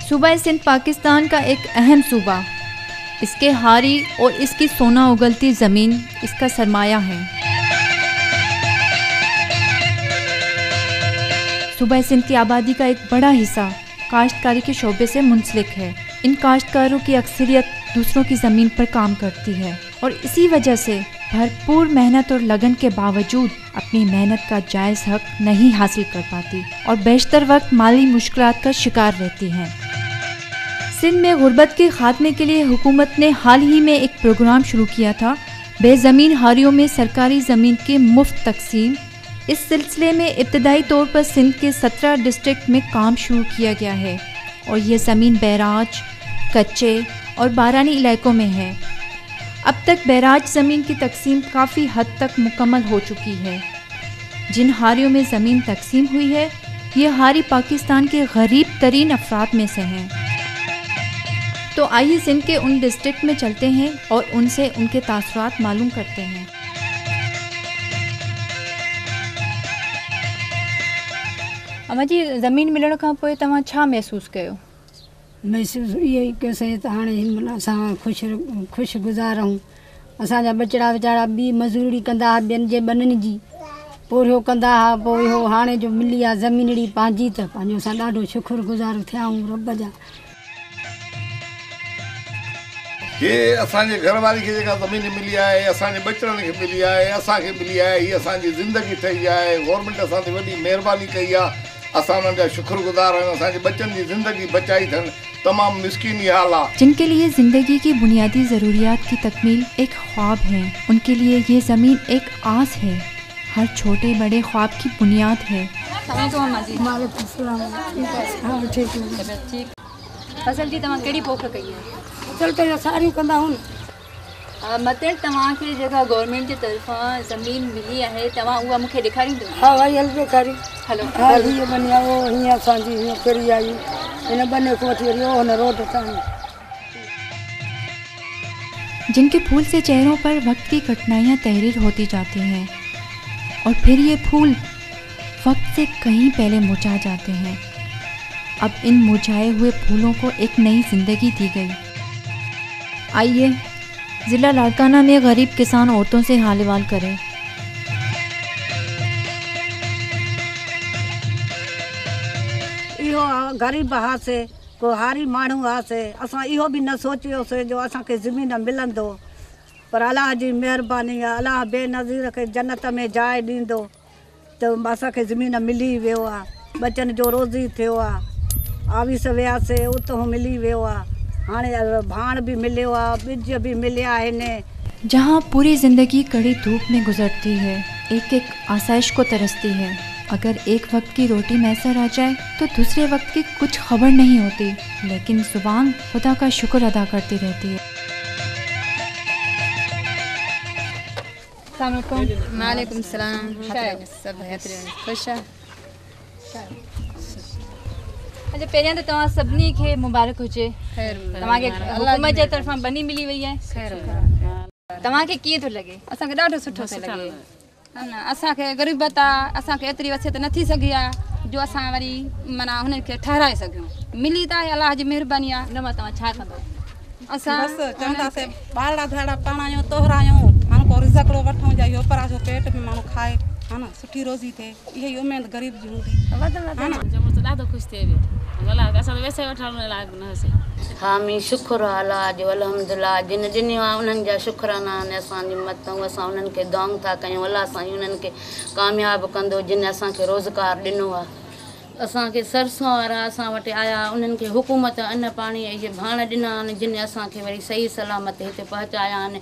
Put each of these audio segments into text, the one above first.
सूबा सिंध पाकिस्तान का एक अहम सूबा, इसके हारी और इसकी सोना उगलती ज़मीन इसका सरमाया है। सूबा सिंध की आबादी का एक बड़ा हिस्सा काश्तकारी के शोबे से मुंसलिक है। इन काश्तकारों की अक्सरियत दूसरों की ज़मीन पर काम करती है और इसी वजह से भरपूर मेहनत और लगन के बावजूद अपनी मेहनत का जायज़ हक नहीं हासिल कर पाती और बेशतर वक्त माली मुश्किलात का शिकार रहती हैं। सिंध में गुर्बत के खात्मे के लिए हुकूमत ने हाल ही में एक प्रोग्राम शुरू किया था, बेज़मीन हारियों में सरकारी ज़मीन की मुफ्त तकसीम। इस सिलसिले में इब्तदाई तौर पर सिंध के 17 डिस्ट्रिक्ट में काम शुरू किया गया है और ये ज़मीन बैराज, कच्चे और बारानी इलाकों में है। अब तक बैराज ज़मीन की तकसीम काफ़ी हद तक मुकम्मल हो चुकी है। जिन हारियों में ज़मीन तकसीम हुई है, ये हारी पाकिस्तान के गरीब तरीन अफराद में से हैं। तो आइए सिंध के उन डिस्ट्रिक्ट में चलते हैं और उनसे उनके तासुरात मालूम करते हैं। अम्मा जी, ज़मीन मिलण खां पोइ तव्हां छा महसूस कयो? महसूस ये कयोसीं त हाणे हिन महिल असां ख़ुशि गुज़ार आहियूं। असांजा बचड़ा वीचारा ॿी मज़ूरी कंदा हुआ ॿियनि जे ॿननि जी, पोइ इहो कंदा हुआ, पोइ इहो हाणे जो मिली आहे ज़मीन अहिड़ी पंहिंजी त पंहिंजो असां ॾाढो शुक्रगुज़ार थिया आहियूं रब जा। ये असांजे घरवारी खे जेका ज़मीन मिली आहे, असांजे बचड़नि खे मिली आहे, असांखे मिली आहे, हीअ असांजी ज़िंदगी ठही आहे। गवर्नमेंट असां ते वॾी महिरबानी कई आहे, असां उन्हनि जा शुक्रगुज़ार आहियूं। असांजे बच्चनि जी ज़िंदगी बचाई अथनि। तमाम मिस्कीनी हाल आहे। जिनके लिए ज़िंदगी की बुनियादी ज़रूरियात की तकमील एक ख्वाब है, उनके लिए ये ज़मीन एक आस है। हर छोटे बड़े ख्वाब की बुनियाद है। फसल जी तव्हां कहिड़ी पोख कई आहे? फसल त सारियूं कंदा आहियूं। मतलब तव्हांखे जेका गवर्नमेंट जे तरफ़ां ज़मीन मिली आहे, तव्हां उहा मूंखे ॾेखारींदो? हा भाई, हल ॾेखारी। हलो। हा, हीअ बनी आहे, उहो हीअं असांजी हीअं फिरी आई, इन बने को वठी वरी हुन रोड ताईं। जिनके फूल से चेहरों पर वक्त की कठिनाइयाँ तहरीर होती जाती हैं और फिर ये फूल वक्त से कहीं पहले मुरझा जाते हैं। अब इन मुरझाए हुए फूलों को एक नई जिंदगी दी गई। आइए ज़िला लाड़काना में गरीब किसान औरतों से हाल अहवाल करें। इहो गरीब हुआसीं, को हारी माण्हू हुआसीं, असां इहो बि न सोचियोसीं जो असांखे ज़मीन मिलंदो, पर अलाह जी महिरबानी आहे। अलाह बेनज़ीर खे जन्नत में जाइ ॾींदो त असांखे ज़मीन मिली वियो आहे। बचनि जो रोज़ी थियो आहे, आवीस वियासीं उतां मिली वियो आहे। हाणे भाण भी मिलियो आहे, ॿिज भी मिलिया आहिनि। जहाँ पूरी ज़िंदगी कड़ी धूप में गुजरती है, एक एक आसाइश को तरसती है। अगर एक वक्त की रोटी मैसर आ जाए तो दूसरे वक्त की कुछ खबर नहीं होती, लेकिन ज़ुबान खुदा का शुक्र अदा करती रहती है। वालेकुम सलाम। सब खुश है। अच्छा, पहिरियां त तव्हां सभिनी खे मुबारक हुजे। तव्हांखे हुकूमत जे तरफ़ां बनी मिली वई आहे। तव्हांखे कीअं थो लॻे? असांखे ॾाढो सुठो थो लॻे। हा न, असांखे ग़रीबत आहे, असांखे एतिरी वसियत न थी सघी आहे जो असां वरी माना हुननि खे ठहिराए सघूं। मिली त आहे, अलाह जी महिरबानी आहे। न मां तव्हां छा कंदो? असां चवंदासीं ॿारड़ा धाड़ा पाणायूं तोहरायूं, माण्हू को रिज़क़ड़ो वठूं या इहो पर जो पेट में माण्हू खाए, हा न, सुठी रोज़ी थिए। इहा ई उमेद ग़रीब जी हूंदी। ॾाढो ख़ुशि थिए असां वैसे वठण लाइक़ न हुआसीं। हामी शुक्र आहे अलाह जो, अल्हम्दुलिल्लाह। जिन ॾिनियो आहे उन्हनि जा शुक्राना आहिनि असांजी मथां। असां उन्हनि खे दुआऊं था कयूं, अलाह साईं उन्हनि खे कामयाबु कंदो जिन असांखे रोज़गार ॾिनो आहे। असांखे सरसों वारा असां वटि आया, उन्हनि खे हुकूमत अन्न पाणी इहे भाण ॾिना आहिनि जिन असांखे वरी सही सलामत हिते पहुचाया आहिनि।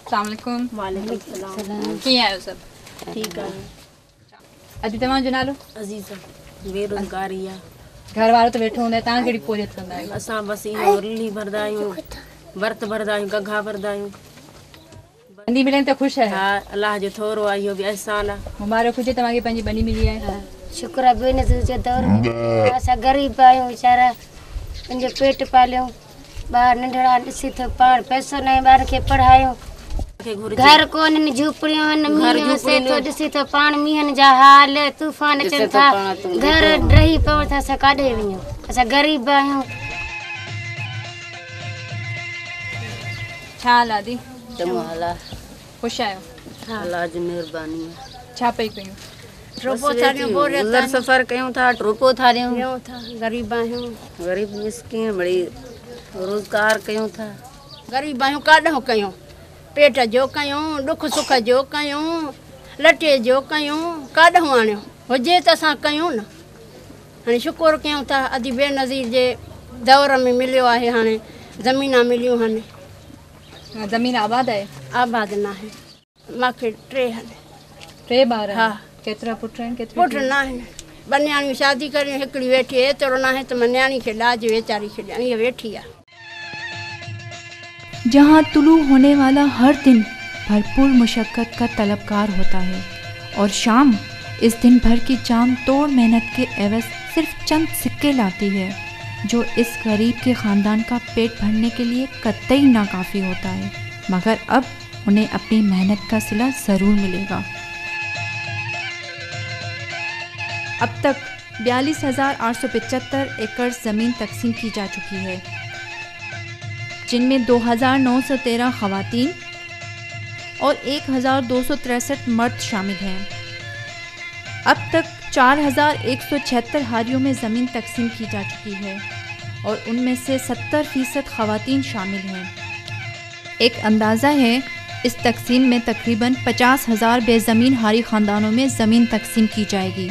अस्सलामुअलैकुम। वालेकुम सलाम। कीअं आहियो सभु? ठीक है। अॼु तव्हांजो नालो? अज़ीज़ा। बेरोज़गारी आहे। घर वारो त वेठो हूंदा, तव्हां कहिड़ी पोरियत कंदा आहियो? असां बस इहो रिली भरदा आहियूं, वर्त भरदा आहियूं, गघा भरदा आहियूं। बनी मिलण त ख़ुशि आहे? हा, अलाह जो थोरो आहे, इहो बि अहसान आहे। मुबारक हुजे तव्हांखे पंहिंजी बनी मिली आहे। शुक्र आहे बेनज़ीर जे दौर में। असां ग़रीब आहियूं वीचारा, पंहिंजो पेट पालियूं, ॿार नंढड़ा ॾिसी थो पाण पैसो न आहे, ॿार खे पढ़ायूं। घर को न झूपड़ियों न मीन से तो दिसी तो पान मीहन जा हाल तूफान चन था घर रही पव था स काढे वियो असा गरीब आहियूं। छा हाल दी चङो हाल खुश आहियो अलाह जी महिरबानी छा पई कयूं ट्रोपो थारियो बोरे गुज़र सफ़र कयूं था ट्रोपो थारियूं था गरीब आहियूं गरीब मिस्किन बड़ी रोज़गार कयूं था गरीब आहियूं काॾों कयूं पेट जो कयूं दुख सुख जो कयूं लटे जो कयूं काॾों आणियो हुजे त असां कयूं न हाणे शुकुर कयूं था अदी बेनज़ीर जे दौर में मिलियो आहे हाणे ज़मीना मिलियूं आहिनि ज़मीन आबाद आहे आबाद न आहे मूंखे 3 ॿार हा केतिरा पुट आहिनि पुट न आहिनि ॿ न्याणियूं शादी करियूं हिकिड़ी वेठी एतिरो न आहे त मां न्याणी खे ॾाज वेचारी खे ॾियां हीअ वेठी आहे। जहाँ तुलू होने वाला हर दिन भरपूर मुशक्क़त का तलबगार होता है और शाम इस दिन भर की जान तोड़ मेहनत के एवज सिर्फ चंद सिक्के लाती है जो इस गरीब के ख़ानदान का पेट भरने के लिए कतई नाकाफ़ी होता है, मगर अब उन्हें अपनी मेहनत का सिला ज़रूर मिलेगा। अब तक 42,875 एकड़ ज़मीन तकसीम की जा चुकी है, जिनमें 2,913 ख़वातीन और 1,263 मर्द शामिल हैं। अब तक 4,176 हारियों में ज़मीन तकसीम की जा चुकी है और उनमें से 70% ख़वातीन शामिल हैं। एक अंदाज़ा है इस तकसीम में तकरीबन 50,000 बेज़मीन हारी ख़ानदानों में ज़मीन तकसीम की जाएगी।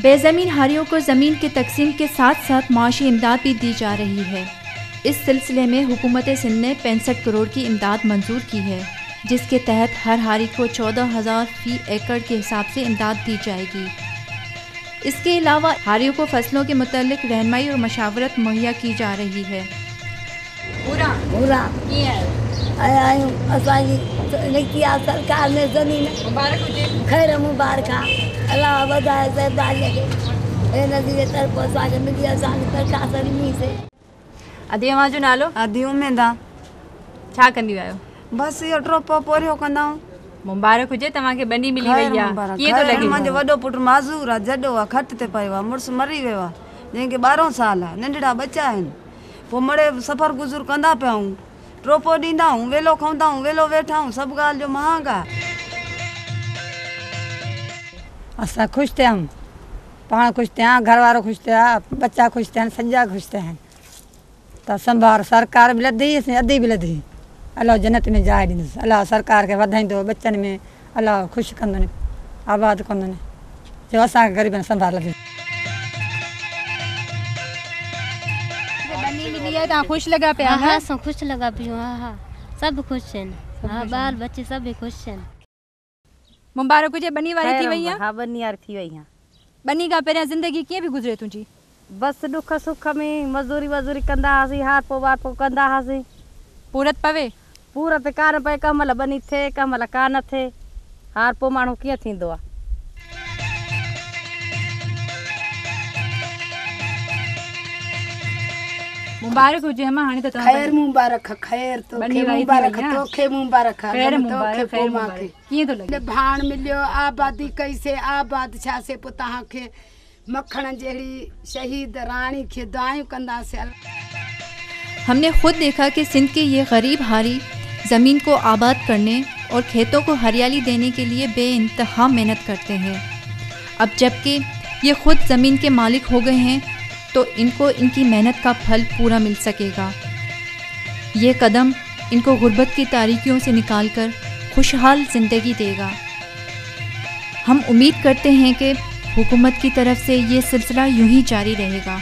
बेज़मीन हारियों को ज़मीन की तकसीम के साथ साथ माशी इमदाद भी दी जा रही है। इस सिलसिले में हुकूमत सिंध ने 65 करोड़ की इमदाद मंजूर की है, जिसके तहत हर हारी को 14,000 फ़ी एकड़ के हिसाब से इमदाद दी जाएगी। इसके अलावा हारियों को फसलों के मुतालिक रहनुमाई और मशावरत मुहैया की जा रही है। सरकार में ज़मीन खैर मुबारक अल्लाह वधाए से अदी अवां जो नालो? आदि उमेद आहे। छा कंदियूं आहियो? बस इहो ट्रोपो पोरियो कंदा आहियूं। मुबारक हुजे तव्हांखे बनी मिली वई आहे। कीअं थो लॻे? मुंहिंजो वॾो पुटु माज़ूर आहे, जॾो आहे, खट ते पियो आहे, मुड़ुसु मरी वियो आहे जंहिंखे 12 साल आहे, नंढड़ा बच्चा आहिनि। पोइ मड़े सफ़र गुज़र कंदा पिया आहियूं, ट्रोपो ॾींदा आहियूं, वेलो खाईंदा आहियूं, वेलो वेठा आहियूं, सभु ॻाल्हि जो महांग आहे। असां ख़ुशि थिया आहियूं, पाण ख़ुशि थिया, घर वारो ख़ुशि थिया, बच्चा ख़ुशि थिया, सॼा ख़ुशि थिया आहिनि। त संभार सरकार बि लधी असीं अधी बि लधी, अलाह जन्नत में जाइ ॾींदुसि, अलाह सरकार खे वधाईंदो, बच्चनि में अलाह ख़ुशि कंदुनि, आबाद कंदुनि, जो असांखे ग़रीबनि संभाल लधी। बनी मिली आहे तव्हां ख़ुशि लॻा पिया? हा असां ख़ुशि लॻा पियूं। हा हा सभु ख़ुशि आहिनि, हा ॿार बच्चे सभु ख़ुशि आहिनि। मुबारक हुजे बनी वारी थी वई आहे? हा बनी वारी थी वई आहे। बनी खां पहिरियां ज़िंदगी कीअं बि गुज़रे तुंहिंजी? बसि दुख सुख में मज़दूरी वज़ूरी कंदा हुआसीं, हार पोइ वार पोइ कंदा हुआसीं। पूरत पवे? पूरत कान पए, कंहिं महिल बनी थिए, कंहिं महिल कान थिए, हार पोइ माण्हू कीअं थींदो आहे। मुबारक हुजे अम्मा, हाणे त खैर मुबारक, खैर तोखे मुबारक, तोखे मुबारक, खैर मुबारक, खैर मुबारक। कीअं थो लॻे? भाण मिलियो, आबादी कई से, आबाद छा से, पोइ तव्हांखे मक्खण जहिड़ी शहीद रानी के दुआएं कंदासीं। हमने खुद देखा कि सिंध के ये गरीब हारी ज़मीन को आबाद करने और खेतों को हरियाली देने के लिए बेइंतहा मेहनत करते हैं। अब जबकि ये खुद ज़मीन के मालिक हो गए हैं तो इनको इनकी मेहनत का फल पूरा मिल सकेगा। ये कदम इनको गुर्बत की तारीकियों से निकालकर खुशहाल ज़िंदगी देगा। हम उम्मीद करते हैं कि हुकूमत की तरफ से ये सिलसिला यूं ही जारी रहेगा।